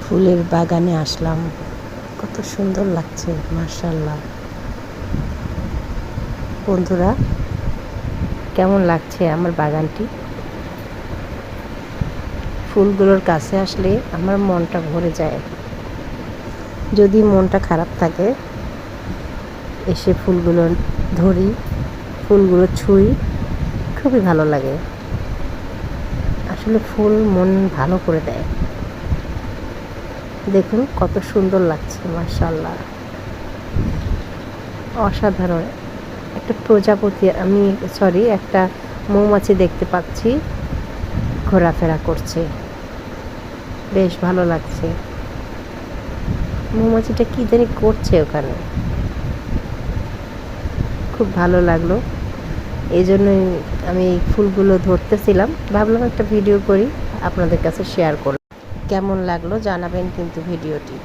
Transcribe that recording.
ফুলের বাগানে আসলাম, কত সুন্দর লাগছে মাশাআল্লাহ। বন্ধুরা, কেমন লাগছে আমার বাগানটি? ফুলগুলোর কাছে আসলে আমার মনটা ভরে যায়। যদি মনটা খারাপ থাকে, এসে ফুলগুলো ধরি, ফুলগুলো ছুঁই, খুবই ভালো লাগে। আসলে ফুল মন ভালো করে দেয়। দেখুন কত সুন্দর লাগছে মাশাআল্লাহ, অসাধারণ। একটা প্রজাপতি একটা মৌমাছি দেখতে পাচ্ছি, ঘোরাফেরা করছে, বেশ ভালো লাগছে। মৌমাছিটা কি জানি করছে ওখানে, খুব ভালো লাগলো। এই জন্যই আমি এই ফুলগুলো ধরতেছিলাম, ভাবলাম একটা ভিডিও করি, আপনাদের কাছে শেয়ার করলাম। কেমন লাগলো জানাবেন কিন্তু ভিডিওটি।